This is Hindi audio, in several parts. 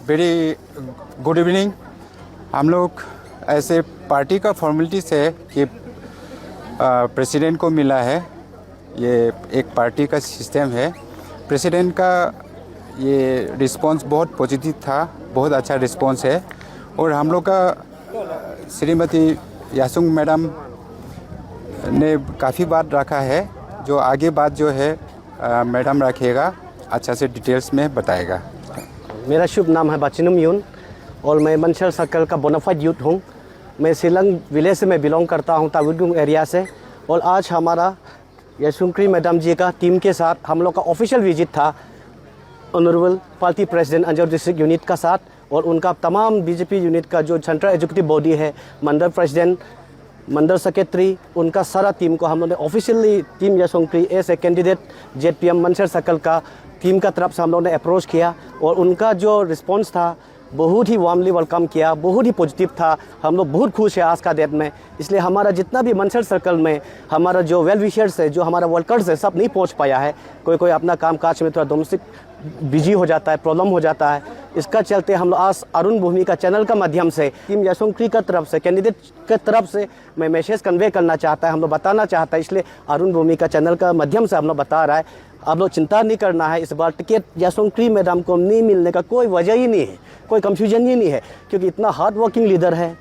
Very good evening. हम लोग ऐसे पार्टी का फॉर्मेलिटीज़ है कि प्रेसिडेंट को मिला है। ये एक पार्टी का सिस्टम है। प्रेसिडेंट का ये रिस्पांस बहुत पॉजिटिव था, बहुत अच्छा रिस्पांस है। और हम लोग का श्रीमती यासुंग मैडम ने काफ़ी बात रखा है, जो आगे बात जो है मैडम रखेगा, अच्छा से डिटेल्स में बताएगा। मेरा शुभ नाम है बाचिनुम यून और मैं मंशल सर्कल का बोनाफाइड यूथ हूँ। मैं सिलंग विलेज से मैं बिलोंग करता हूँ, ताविडुंग एरिया से। और आज हमारा यासुंक्री मैडम जी का टीम के साथ हम लोग का ऑफिशियल विजिट था honourable party president Anjaw district unit का साथ, और उनका तमाम बीजेपी यूनिट का जो सेंट्रल एग्जीक्यूटिव बॉडी है, मंडल प्रेसिडेंट, मंडल सेक्रेटरी, उनका सारा टीम को हम लोगों ने officially team Yasunkri as a candidate ZPM Manchal circle का टीम का तरफ से हम लोगों ने अप्रोच किया। और उनका जो रिस्पांस था बहुत ही वार्मली वेलकम किया, बहुत ही पॉजिटिव था। हम लोग बहुत खुश हैं आज का डेट में। इसलिए हमारा जितना भी मंशल सर्कल में हमारा जो वेल विशर्स है, जो हमारा वर्कर्स है, सब नहीं पहुंच पाया है। कोई अपना काम काज में थोड़ा डोमेस्टिक बिजी हो जाता है, प्रॉब्लम हो जाता है। इसका चलते हम लोग आज अरुण भूमि का चैनल का माध्यम से टीम यासुंक्री का तरफ से, कैंडिडेट के तरफ से मैं मैसेज कन्वे करना चाहता है, हम लोग बताना चाहता है। इसलिए अरुण भूमि का चैनल का माध्यम से हम लोग बता रहा है, आप लोग चिंता नहीं करना है। इस बार टिकट यासुंक्री मैडम को नहीं मिलने का कोई वजह ही नहीं है, कोई कंफ्यूजन ही नहीं है, क्योंकि इतना हार्ड वर्किंग लीडर है,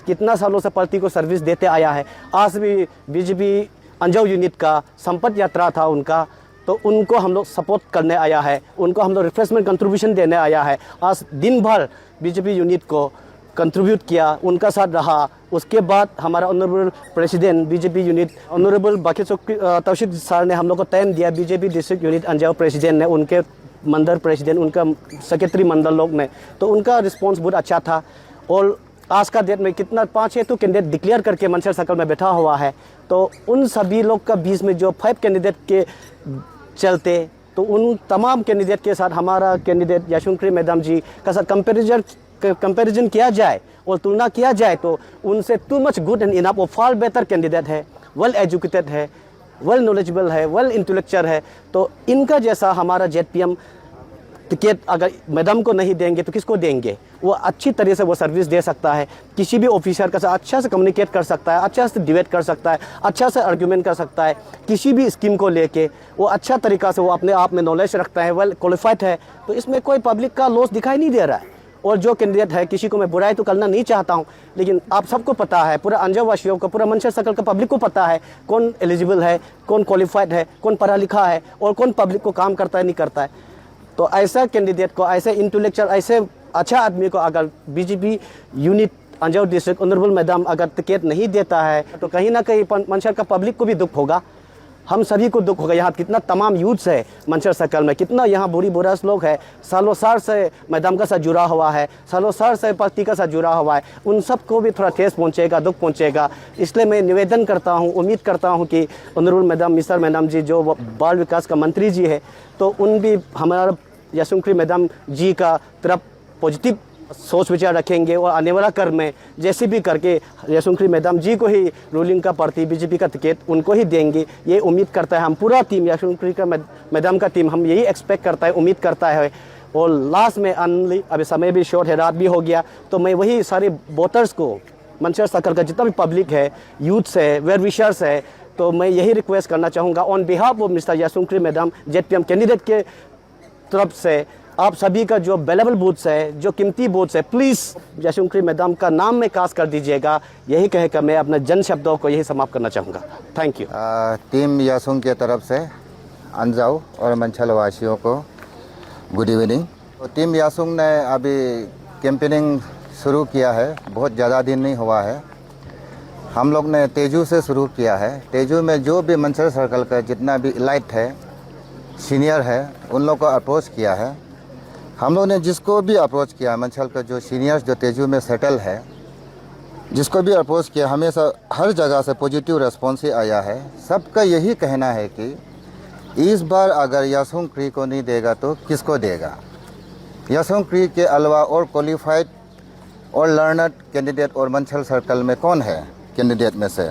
कितना सालों से पार्टी को सर्विस देते आया है। आज भी बीजेपी अंजाव यूनिट का संपत यात्रा था उनका, तो उनको हम लोग सपोर्ट करने आया है, उनको हम लोग रिफ्रेशमेंट कंट्रीब्यूशन देने आया है। आज दिन भर बीजेपी यूनिट को कंट्रीब्यूट किया, उनका साथ रहा। उसके बाद हमारा honourable president BJP unit honourable Taushik sir ने हम लोग को टाइम दिया। BJP district unit Anjaw president ने, उनके मंडल प्रेसिडेंट, उनका सेक्रेटरी मंडल लोग ने, तो उनका रिस्पॉन्स बहुत अच्छा था। और आज का डेट में कितना 5-6 तो कैंडिडेट डिक्लेयर करके मंशल सर्कल में बैठा हुआ है, तो उन सभी लोग का बीच में जो 5 कैंडिडेट के चलते, तो उन तमाम कैंडिडेट के साथ हमारा कैंडिडेट यासुंक्री मैडम जी का साथ कंपैरिजन किया जाए और तुलना किया जाए, तो उनसे too much good and enough और फार बेटर कैंडिडेट है, वेल एजुकेटेड है, वेल नॉलेजेबल है, वेल इंटेलेक्चुअल है। तो इनका जैसा हमारा जेडपीएम टिकट अगर मैडम को नहीं देंगे तो किसको देंगे? वो अच्छी तरह से वो सर्विस दे सकता है, किसी भी ऑफिसर के साथ अच्छा से कम्युनिकेट कर सकता है, अच्छा से डिबेट कर सकता है, अच्छा से आर्ग्यूमेंट कर सकता है, किसी भी स्कीम को लेके वो अच्छा तरीका से वो अपने आप में नॉलेज रखता है, वेल क्वालिफाइड है। तो इसमें कोई पब्लिक का लॉस दिखाई नहीं दे रहा है। और जो कैंडिडेट है, किसी को मैं बुराई तो करना नहीं चाहता हूं, लेकिन आप सबको पता है, पूरा अंजाव वासियों को, पूरा मंशल सर्कल का पब्लिक को पता है कौन एलिजिबल है, कौन क्वालिफाइड है, कौन पढ़ा लिखा है और कौन पब्लिक को काम करता है, नहीं करता है। तो ऐसा कैंडिडेट को, ऐसे इंटेलेक्चुअल, ऐसे अच्छा आदमी को अगर BJP unit Anjaw district honourable madam अगर टिकट नहीं देता है, तो कहीं ना कहीं मंशल का पब्लिक को भी दुख होगा, हम सभी को दुख होगा। यहाँ कितना तमाम यूथ्स है मंशल सर्कल में, कितना यहाँ बुरी बुरास लोग है, सालों साल से मैडम का साथ जुड़ा हुआ है, सालों साल से पार्टी का साथ जुड़ा हुआ है, उन सबको भी थोड़ा ठेस पहुँचेगा, दुख पहुँचेगा। इसलिए मैं निवेदन करता हूँ, उम्मीद करता हूँ कि ऑनरेबल मैडम, मिस्टर मैडम जी जो बाल विकास का मंत्री जी है, तो उन भी हमारा यासुंक्री मैडम जी का तरफ पॉजिटिव सोच विचार रखेंगे और आने वाला कर में जैसे भी करके यासुंक्री मैडम जी को ही रूलिंग का पार्टी बीजेपी का टिकट उनको ही देंगे, ये उम्मीद करता है हम पूरा टीम, यासुंक्री का मैडम का टीम, हम यही एक्सपेक्ट करता है, उम्मीद करता है। और लास्ट में अभी समय भी शॉर्ट है, रात भी हो गया, तो मैं वही सारे वोटर्स को, मंशल सर्कल का जितना भी पब्लिक है, यूथ्स है, वेल विशर्स है, तो मैं यही रिक्वेस्ट करना चाहूँगा on behalf of mister Yasunkri madam ZPM candidate के तरफ से, आप सभी का जो अवेलेबल बूथ्स है, जो कीमती बूथ्स है, प्लीज़ यासुंक्री मैडम का नाम में कास्ट कर दीजिएगा। यही कहकर मैं अपने जन शब्दों को यही समाप्त करना चाहूँगा। Thank you. टीम यासुंग के तरफ से अंजाव और मंशल वासियों को गुड इवनिंग। तो टीम यासुंग ने अभी कैंपेनिंग शुरू किया है, बहुत ज़्यादा दिन नहीं हुआ है। हम लोग ने तेजू से शुरू किया है। तेजू में जो भी मंशल सर्कल का जितना भी इलाइट है, सीनियर है, उन लोग को अप्रोच किया है। हम लोग ने जिसको भी अप्रोच किया, मंशल का जो सीनियर्स जो तेजू में सेटल है, जिसको भी अप्रोच किया, हमेशा हर जगह से पॉजिटिव रेस्पॉन्स ही आया है। सबका यही कहना है कि इस बार अगर यासुंक्री को नहीं देगा तो किसको देगा? यासुंक्री के अलावा और क्वालिफाइड और लर्नड कैंडिडेट और मंशल सर्कल में कौन है कैंडिडेट में से?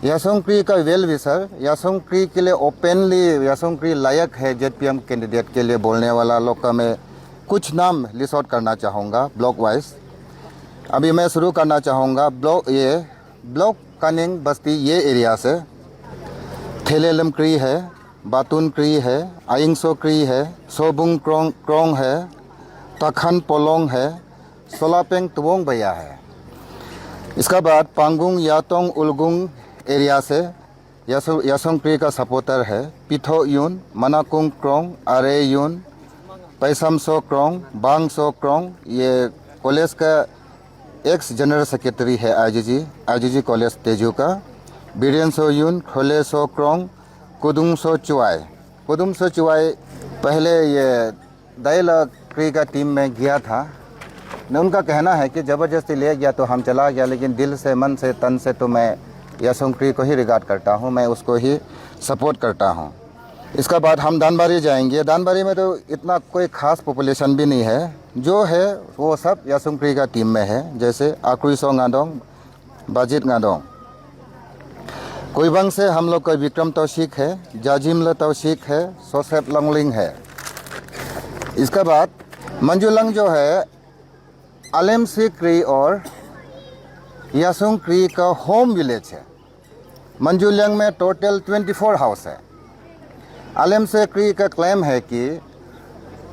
यासुंक्री का वेल विशर, यासुंक्री के लिए ओपनली यासुंक्री लायक है जेडपीएम कैंडिडेट के लिए बोलने वाला लोग का मैं कुछ नाम लिस्ट आउट करना चाहूँगा ब्लॉक वाइज। अभी मैं शुरू करना चाहूँगा ब्लॉक कानिंग बस्ती ये एरिया से। थेलेलम क्री है, बातुन क्री है, आइंगसो क्री है, सोबुंग क्रोंग है, तखन पोलोंग है, सोलापेंग तुवोंग भैया है। इसका बाद पांगुंग यातोंग उलगुंग एरिया से यासोंग क्री का सपोर्टर है। पिथो यून, मनाकुंग क्रोंग, आरे यून, पैसम सो क्रोंग, बांग सो क्रोंग, ये कॉलेज का एक्स जनरल सेक्रेटरी है आईजीजी कॉलेज तेजू का। बीरेन सो यून, खोले सो क्रोंग, कुदुम सो चुआई पहले ये दाइला क्री का टीम में गया था। उनका कहना है कि ज़बरदस्ती ले गया तो हम चला गया, लेकिन दिल से, मन से, तन से तो मैं यासोंग क्री को ही रिगार्ड करता हूँ, मैं उसको ही सपोर्ट करता हूँ। इसका बाद हम दानबारी जाएंगे। दानबारी में तो इतना कोई ख़ास पॉपुलेशन भी नहीं है, जो है वो सब यासोंग क्री का टीम में है, जैसे आक्रुइसो गादोंग, बाजित गादोंग। कुइबंग से हम लोग का विक्रम तौशीक है, जाजिमल तौशीक है, सोसेप लंगलिंग है। इसका बाद मंजुलंग जो है अलेमसी क्री और यासोंग क्री का होम विलेज है। मंजुलंग में टोटल 24 हाउस है। अलेमसी क्री का क्लेम है कि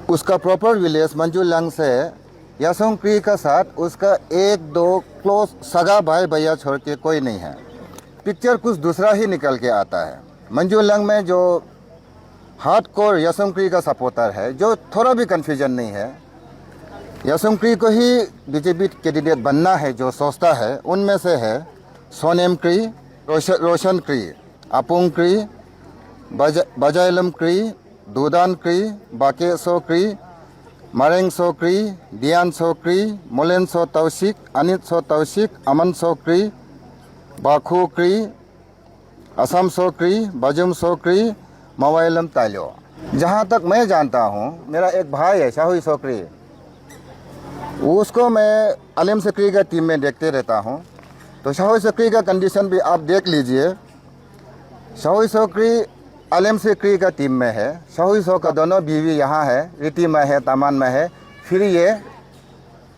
उसका प्रॉपर विलेज मंजुलंग से यासोंग क्री का साथ उसका 1-2 क्लोज सगा भाई भैया छोड़ के कोई नहीं है। पिक्चर कुछ दूसरा ही निकल के आता है। मंजुलंग में जो हार्डकोर यासोंग क्री का सपोर्टर है, जो थोड़ा भी कन्फ्यूजन नहीं है, यासोंग क्री को ही बीजेपी कैंडिडेट बनना है जो सोचता है, उनमें से है सोनेम क्री, रोशन क्री, अपुंग क्री, बजाइलम क्री, दूदान क्री, बाके सो क्री, मरेंग सो क्री, दियान सो क्री, मोलेन सो तौशिक, अनित सो तौशिक, अमन सो क्री, बाखू क्री, असम सो क्री, बजुम सो क्री, मवाइलम तालो। जहाँ तक मैं जानता हूँ, मेरा एक भाई है शाहुई सोक्री, उसको मैं अलीम सक्री का टीम में देखते रहता हूँ। तो शाहुई सक्री का कंडीशन भी आप देख लीजिए। शाहुई सोक्री अलीम सक्री का टीम में है। शाहुई सो का दोनों बीवी यहाँ है, रिटी में है, तामान में है, फिर ये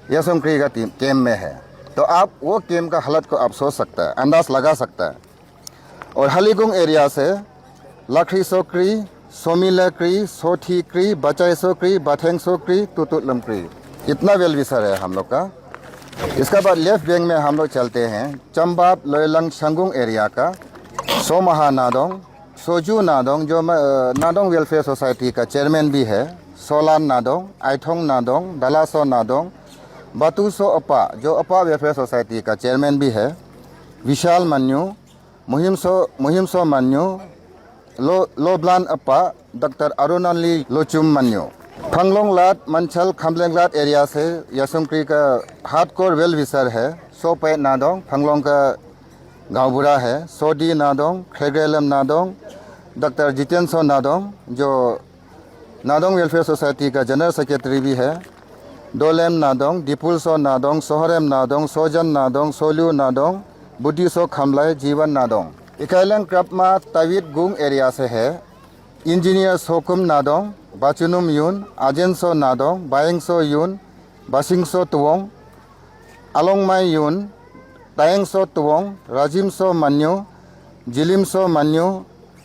यासोंग क्री का टीम में है। तो आप वो टीम का हालत को आप सोच सकता है, अंदाज लगा सकता है। और हलीगुंग एरिया से लखरी सोक्री, सोमिला क्री, सोठी क्री, बचाई सोक्री, बथेंग सोक्री, तुतुलम क्री, इतना वेल विसर है हम लोग का। इसका बाद लेफ्ट बैंक में हम लोग चलते हैं चंबाप लोयलंग शंगुंग एरिया का। सोमहा नादोंग, सोजू नादोंग जो नादोंग वेलफेयर सोसाइटी का चेयरमैन भी है, सोलान नादोंग, आइथोंग नादोंग, दलासो नादोंग, बतूसो अपा जो अपा वेलफेयर सोसाइटी का चेयरमैन भी है, विशाल मन्यू, मुहिमसो मन्यू, लोब्लान अपा, डॉक्टर अरुणाली लोचुम मन्यू। फंगलोंग लाट मंचल खमलेंग लाट एरिया से यासोंग क्री का हार्डकोर वेल विसर है। सोपे नादोंग फंगलोंग का गाँव बुरा है, सोडी नादोंग, खेग्रेलम नादोंग, डॉक्टर जितेंद्र नादोंग जो नादोंग वेलफेयर सोसाइटी का जनरल सेक्रेटरी भी है, डोलेम नादोंग, डिपुलसो नादोंग, सोहरेम नादोंग, सोजन नादोंग, सोलू नादोंग, बुद्धिसो खमलाई, जीवन नादोंग। इकाइलंग क्रपमा तवीत गुंग एरिया से है इंजीनियर सोकुम नादोंग, बाचुनुम यून, आजेंसो नादोंग, बायंगसो यून, बासिंगसो तुवोंग, अलोंगमाई यून, तायंगसो तुवोंग, राजिमसो मन्यू, जिलिमसो मन्यू,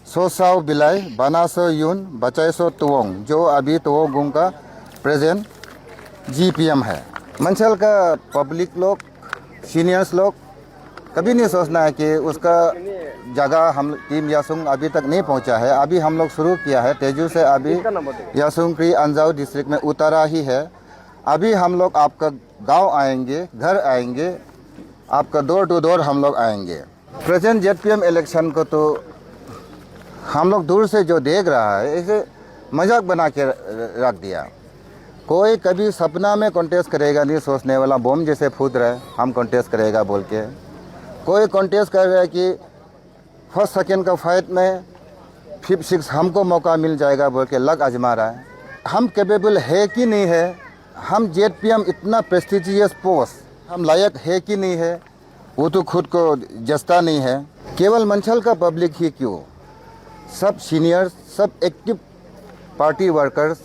सोसाओ बिलाई, बनासो यून, बचाइसो तुवोंग जो अभी तुवोंग का प्रेजेंट जीपीएम है। मंचल का पब्लिक लोग, सीनियर्स लोग कभी नहीं सोचना है कि उसका जगह हम टीम यासोंग अभी तक नहीं पहुंचा है। अभी हम लोग शुरू किया है तेजू से, अभी यासोंग क्री अंजाव डिस्ट्रिक्ट में उतारा ही है। अभी हम लोग आपका गांव आएंगे, घर आएंगे, आपका डोर टू डोर हम लोग आएंगे। प्रेजेंट जेडपीएम इलेक्शन को तो हम लोग दूर से जो देख रहा है, इसे मजाक बना के रख दिया। कोई कभी सपना में कॉन्टेस्ट करेगा नहीं सोचने वाला, बम जैसे फूट रहा है हम कॉन्टेस्ट करेगा बोल के। कोई कॉन्टेस्ट कर रहा है कि फर्स्ट सेकेंड का फाइट में 5-6 हमको मौका मिल जाएगा बोल के लग आजमा रहा है। हम कैपेबल है कि नहीं है, हम जेडपीएम इतना प्रेस्टिजियस पोस्ट हम लायक है कि नहीं है, वो तो खुद को जस्ता नहीं है। केवल मंचल का पब्लिक ही क्यों, सब सीनियर्स, सब एक्टिव पार्टी वर्कर्स,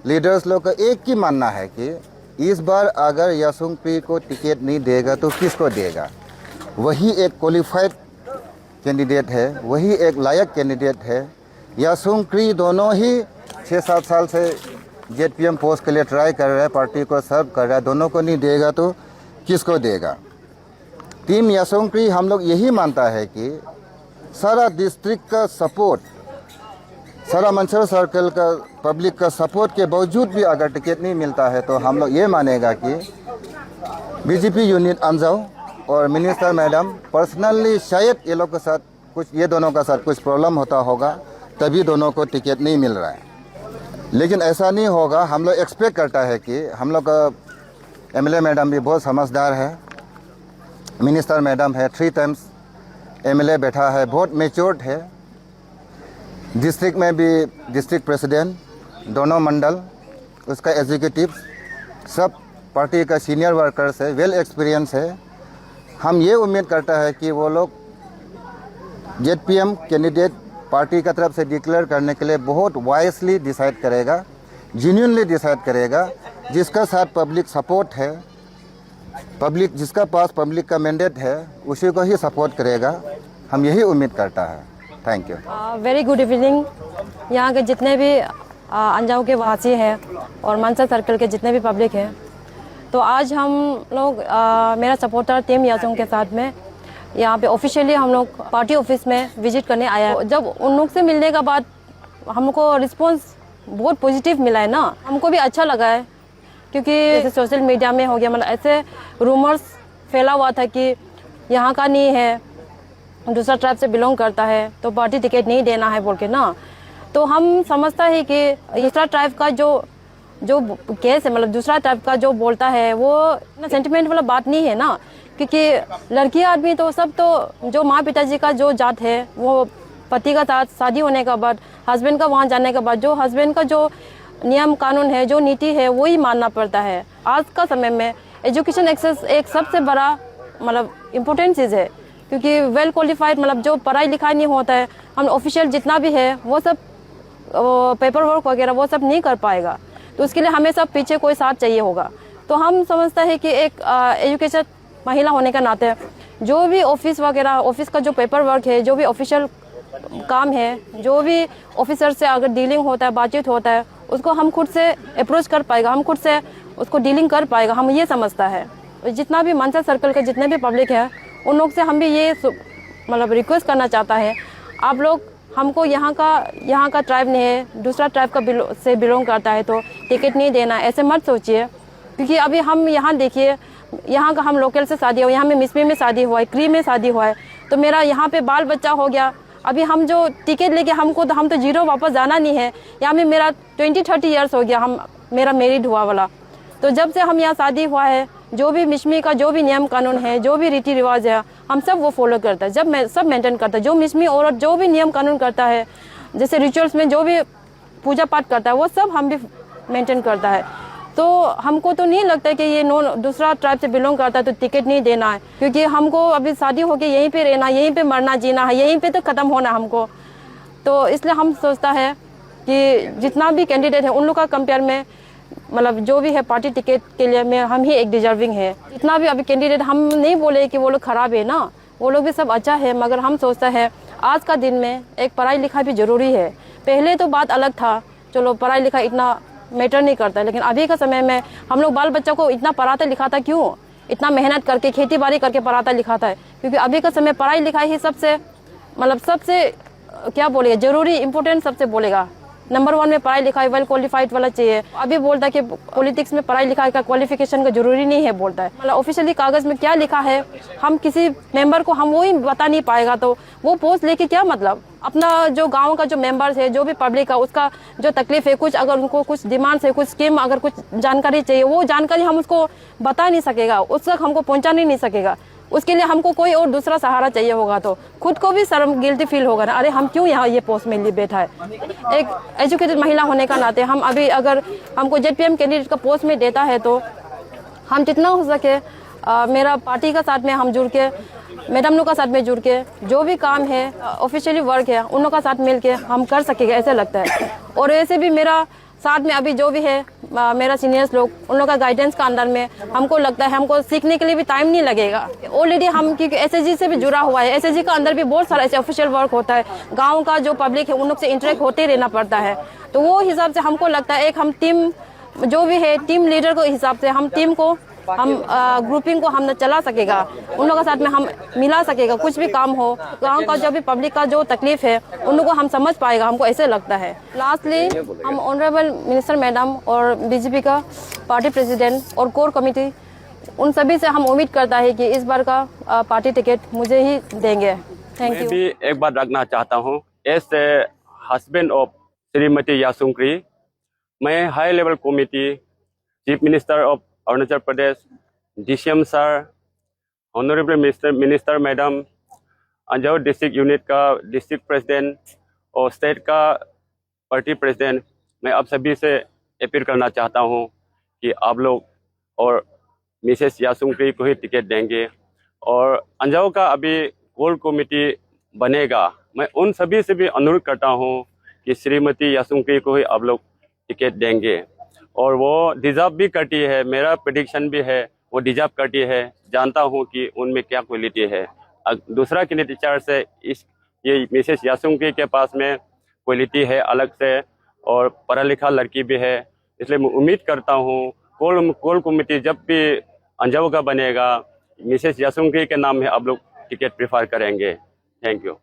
लीडर्स लोग का एक ही मानना है कि इस बार अगर यासुंग को टिकट नहीं देगा तो किसको देगा। वही एक क्वालिफाइड कैंडिडेट है, वही एक लायक कैंडिडेट है। यासुंग दोनों ही 6-7 साल से जेडपीएम पोस्ट के लिए ट्राई कर रहा है, पार्टी को सर्व कर रहा है। दोनों को नहीं देगा तो किसको देगा। टीम यासुंग हम लोग यही मानता है कि सारा डिस्ट्रिक्ट का सपोर्ट, सारा मंचल सर्कल का पब्लिक का सपोर्ट के बावजूद भी अगर टिकट नहीं मिलता है तो हम लोग ये मानेगा कि बीजेपी यूनिट अंजाव और मिनिस्टर मैडम पर्सनली शायद ये लोग के साथ कुछ, ये दोनों का साथ कुछ प्रॉब्लम होता होगा, तभी दोनों को टिकट नहीं मिल रहा है। लेकिन ऐसा नहीं होगा। हम लोग एक्सपेक्ट करता है कि हम लोग का एमएलए मैडम भी बहुत समझदार है, मिनिस्टर मैडम है, 3 टाइम्स एमएलए बैठा है, बहुत मेच्योर्ड है। डिस्ट्रिक्ट में भी डिस्ट्रिक्ट प्रेसिडेंट, दोनों मंडल, उसका एग्जीक्यूटिव, सब पार्टी का सीनियर वर्कर्स है, वेल एक्सपीरियंस है। हम ये उम्मीद करता है कि वो लोग जेडपीएम कैंडिडेट पार्टी का तरफ से डिक्लेयर करने के लिए बहुत वाइसली डिसाइड करेगा, जेन्युइनली डिसाइड करेगा, जिसका साथ पब्लिक सपोर्ट है, पब्लिक जिसका पास पब्लिक का मैंडेट है उसी को ही सपोर्ट करेगा। हम यही उम्मीद करता है। Thank you. Very good evening. यहाँ के जितने भी अंजाव के वासी हैं और मनसा सर्कल के जितने भी पब्लिक हैं, तो आज हम लोग मेरा सपोर्टर टीम यासुंग के साथ में यहाँ पे ऑफिशियली हम लोग पार्टी ऑफिस में विजिट करने आया है। जब उन लोग से मिलने के बाद हमको रिस्पांस बहुत पॉजिटिव मिला है ना, हमको भी अच्छा लगा है। क्योंकि जैसे सोशल मीडिया में हो गया, मतलब ऐसे रूमर्स फैला हुआ था कि यहाँ का नहीं है, दूसरा ट्राइब से बिलोंग करता है तो पार्टी टिकट नहीं देना है बोल के ना। तो हम समझता है कि दूसरा ट्राइब का जो केस है, मतलब दूसरा ट्राइब का जो बोलता है वो ना सेंटिमेंट वाला बात नहीं है ना। क्योंकि लड़की आदमी तो सब, तो जो माँ पिताजी का जो जात है वो पति का साथ शादी होने के बाद, हस्बैंड का वहाँ जाने के बाद जो हस्बैंड का जो नियम कानून है, जो नीति है, वही मानना पड़ता है। आज का समय में एजुकेशन एक्सेस एक सबसे बड़ा मतलब इम्पोर्टेंट चीज़ है। क्योंकि वेल क्वालिफाइड, मतलब जो पढ़ाई लिखाई नहीं होता है, हम ऑफिशियल जितना भी है वो सब पेपर वर्क वगैरह वो सब नहीं कर पाएगा। तो उसके लिए हमें सब पीछे कोई साथ चाहिए होगा। तो हम समझते हैं कि एक एजुकेशन महिला होने का नाते जो भी ऑफिस वगैरह, ऑफिस का जो पेपर वर्क है, जो भी ऑफिशियल काम है, जो भी ऑफिसर से अगर डीलिंग होता है, बातचीत होता है, उसको हम खुद से अप्रोच कर पाएगा, हम खुद से उसको डीलिंग कर पाएगा। हम ये समझता है। जितना भी मनसा सर्कल के जितने भी पब्लिक है उन लोग से हम भी ये मतलब रिक्वेस्ट करना चाहता है, आप लोग हमको यहाँ का ट्राइब नहीं है, दूसरा ट्राइब का से बिलोंग करता है तो टिकट नहीं देना, ऐसे मत सोचिए। क्योंकि अभी हम यहाँ देखिए, यहाँ का हम लोकल से शादी हुआ, यहाँ में मिसमी में शादी हुआ है, क्री में शादी हुआ है, तो मेरा यहाँ पे बाल बच्चा हो गया। अभी हम जो टिकट लेके हम तो जीरो वापस जाना नहीं है। यहाँ में मेरा 20-30 ईयर्स हो गया, मेरा मैरिड हुआ वाला। तो जब से हम यहाँ शादी हुआ है, जो भी मिसमी का जो भी नियम कानून है, जो भी रीति रिवाज है, हम सब वो फॉलो करता है, सब मेंटेन करता है। जो मिसमी औरत जो भी नियम कानून करता है, जैसे रिचुअल्स में जो भी पूजा पाठ करता है, वो सब हम भी मेंटेन करता है। तो हमको तो नहीं लगता है कि ये दूसरा ट्राइब से बिलोंग करता है तो टिकट नहीं देना है। क्योंकि हमको अभी शादी होके यहीं पे रहना, यहीं पे मरना जीना है, यहीं पे तो ख़त्म होना हमको। तो इसलिए हम सोचता है कि जितना भी कैंडिडेट है उन लोग का कंपेयर में, मतलब जो भी है पार्टी टिकट के लिए में हम ही एक डिजर्विंग है। जितना भी अभी कैंडिडेट, हम नहीं बोले कि वो लोग खराब है ना, वो लोग भी सब अच्छा है। मगर हम सोचता है आज का दिन में एक पढ़ाई लिखाई भी ज़रूरी है। पहले तो बात अलग था, चलो पढ़ाई लिखाई इतना मैटर नहीं करता, लेकिन अभी का समय में हम लोग बाल बच्चा को इतना पढ़ाता लिखाता क्यों, इतना मेहनत करके खेती बाड़ी करके पढ़ाता लिखाता है। क्योंकि अभी का समय पढ़ाई लिखाई ही सबसे मतलब सबसे क्या बोलेगा, जरूरी इम्पोर्टेंट सबसे बोलेगा। नंबर 1 में पढ़ाई लिखाई वेल क्वालिफाइड वाला चाहिए। अभी बोलता है कि पॉलिटिक्स में पढ़ाई लिखाई का क्वालिफिकेशन का जरूरी नहीं है बोलता है। मतलब ऑफिशियली कागज में क्या लिखा है, हम किसी मेंबर को हम वही बता नहीं पाएगा तो वो पोस्ट लेके क्या मतलब। अपना जो गांव का जो मेंबर्स है, जो भी पब्लिक है, उसका जो तकलीफ है, कुछ अगर उनको कुछ डिमांड्स है, कुछ स्कीम अगर कुछ जानकारी चाहिए, वो जानकारी हम उसको बता नहीं सकेगा, उस तक हमको पहुँचा नहीं सकेगा। उसके लिए हमको कोई और दूसरा सहारा चाहिए होगा तो खुद को भी शर्म गिल्टी फील होगा ना, अरे हम क्यों यहाँ ये पोस्ट में बैठा है। एक एजुकेटेड महिला होने का नाते हम अभी अगर हमको जेडपीएम कैंडिडेट का पोस्ट में देता है तो हम जितना हो सके मेरा पार्टी का साथ में हम जुड़ के, मैडम लोग का साथ में जुड़ के जो भी काम है ऑफिशियली वर्क है उन लोग का साथ मिल के हम कर सकेंगे, ऐसे लगता है। और ऐसे भी मेरा साथ में अभी जो भी है मेरा सीनियर्स लोग, उन लोग का गाइडेंस का अंदर में हमको लगता है हमको सीखने के लिए भी टाइम नहीं लगेगा। ऑलरेडी हम क्योंकि एसएसजी से भी जुड़ा हुआ है, एसएसजी का अंदर भी बहुत सारा ऐसे ऑफिशियल वर्क होता है, गाँव का जो पब्लिक है उन लोग से इंटरेक्ट होते रहना पड़ता है। तो वो हिसाब से हमको लगता है एक हम टीम जो भी है, टीम लीडर को हिसाब से हम टीम को हम ग्रुपिंग को हम चला सकेगा, उन लोगों के साथ में हम मिला सकेगा। कुछ भी काम हो, गांव का जो भी पब्लिक का जो तकलीफ है उन लोगों को हम समझ पाएगा, हमको ऐसे लगता है। लास्टली हम ऑनरेबल मिनिस्टर मैडम और बीजेपी का पार्टी प्रेसिडेंट और कोर कमेटी, उन सभी से हम उम्मीद करता है कि इस बार का पार्टी टिकट मुझे ही देंगे। Thank you. मैं भी एक बात रखना चाहता हूँ, as a husband of Shrimati Yasunkri, मैं high level committee, chief minister of Arunachal Pradesh, DCM sir, honourable minister madam, Anjaw district unit का डिस्ट्रिक्ट प्रेसिडेंट और स्टेट का पार्टी प्रेसिडेंट, मैं आप सभी से अपील करना चाहता हूँ कि आप लोग और मिसेस यासुंक्री को ही टिकट देंगे। और अंजाव का अभी कोर कमेटी बनेगा, मैं उन सभी से भी अनुरोध करता हूँ कि श्रीमती यासुंक्री को ही आप लोग टिकट देंगे। और वो डिजर्व भी करती है, मेरा प्रेडिक्शन भी है वो डिजर्व करती है। जानता हूँ कि उनमें क्या क्वालिटी है। दूसरा कैंडिडेट से ये मिसेस यासुंक्री के पास में क्वालिटी है अलग से, और पढ़ा लिखा लड़की भी है, इसलिए मैं उम्मीद करता हूँ कोर कमेटी जब भी अंजाव का बनेगा, मिसेस यासुंक्री के नाम में आप लोग टिकट प्रेफर करेंगे। Thank you.